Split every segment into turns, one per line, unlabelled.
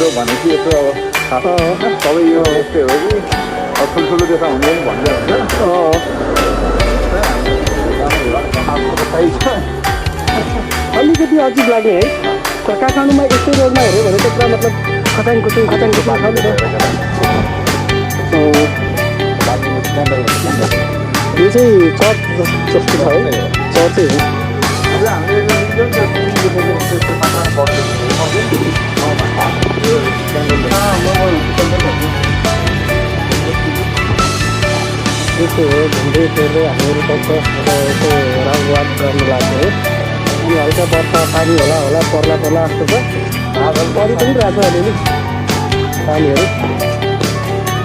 मेरो भनेपछि यस्तो अब सबै यो यस्तै हो कि ठुल्ठुलो देशा हुने पनि भन्दै हुन्छ।
अलिकति अजिब लाग्ने है, तर काठमाडौँमा यस्तै रोडमा हेऱ्यो भने त पुरा मतलब खचाङ खुचुङ छ नि त। यो चाहिँ चर्च जस्तो छ है, चर्चै हो। त्यस्तो हो, घुम्दै फिर्दै हामीहरू टक्क यसो राउवाट गर्नु लाग्यो है। अनि हल्का बर्खा पानी होला पर्ला जस्तो छ। परि पनि रहेछ अलिअलि पानीहरू,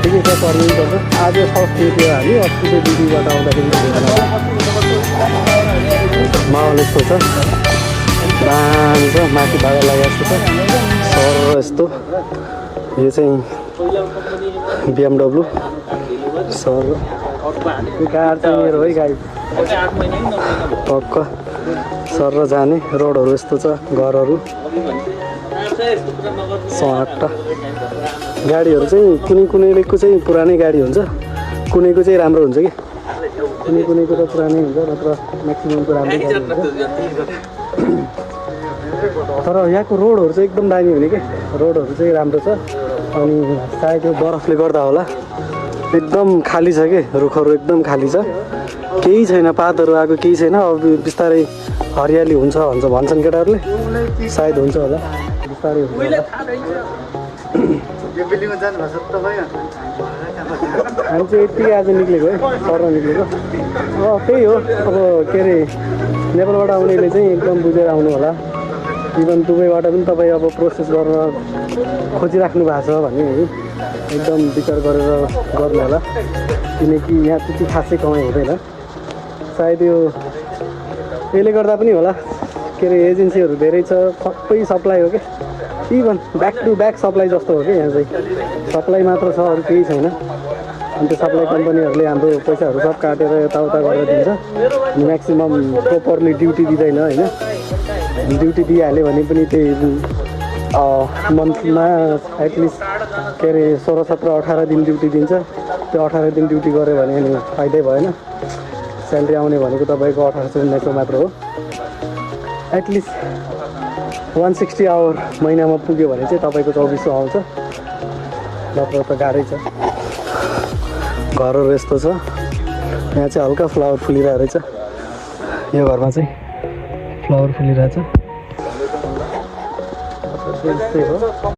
ठिकै छ, पर्नु पनि पर्छ। आज फर्स्ट डे थियो हामी, अस्ति चाहिँ दिदीबाट आउँदाखेरि माहौल यस्तो छ, दामी छ, माथि भाडा लागेको जस्तो छ सर यस्तो। यो चाहिँ BMW सर, यो कार चाहिँ मेरो है गाडी टक्क सर र जाने। रोडहरू यस्तो छ, घरहरू सट्ट। गाडीहरू चाहिँ कुनैको चाहिँ पुरानै गाडी हुन्छ, कुनैको चाहिँ राम्रो हुन्छ कि, कुनैको त पुरानै हुन्छ, नत्र म्याक्सिममको राम्रै गाडी हुन्छ। तर यहाँको रोडहरू चाहिँ एकदम दामी हुने कि, रोडहरू चाहिँ राम्रो छ। अनि सायद यो बरफले गर्दा होला एकदम खाली छ कि, रुखहरू एकदम खाली छ, केही छैन, पातहरू आएको केही छैन। अब बिस्तारै हरियाली हुन्छ भन्छन् केटाहरूले, सायद हुन्छ होला, बिस्तारै हुन्छ होला। हामी चाहिँ यति आज निक्लेको है, सर निक्लेको। त्यही हो, अब के अरे नेपालबाट आउनेले चाहिँ एकदम बुझेर आउनु होला। इभन दुबईबाट पनि तपाईँ अब प्रोसेस गर्न खोजिराख्नु भएको छ भने है, एकदम विचार गरेर गर्नु होला, किनकि यहाँ त्यति खासै कमाइ हुँदैन। सायद यो यसले गर्दा पनि होला, के अरे एजेन्सीहरू धेरै छ, सबै सप्लाई हो कि, even back to back supply जस्तो हो कि। यहाँ चाहिँ सप्लाई मात्र छ, अरू केही छैन। अनि त्यो सप्लाई कम्पनीहरूले हाम्रो पैसाहरू सब काटेर यताउता गरेर दिन्छ। म्याक्सिमम् प्रोपरली ड्युटी दिँदैन होइन, ड्युटी दिइहाल्यो भने पनि त्यही मन्थमा एटलिस्ट के अरे 16, 17, 18 दिन ड्युटी दिन्छ। त्यो 18 दिन ड्युटी गऱ्यो भने अनि फाइदै भएन। स्यालेरी आउने भनेको तपाईँको 1800-1900 मात्र हो। एटलिस्ट 160 आवर महिनामा पुग्यो भने चाहिँ तपाईँको 2400 आउँछ, नत्र त गाह्रै छ। घरहरू यस्तो छ, यहाँ चाहिँ हल्का फ्लावर फुलिरहेको रहेछ, यो घरमा चाहिँ फ्लावर फुलिरहेछ।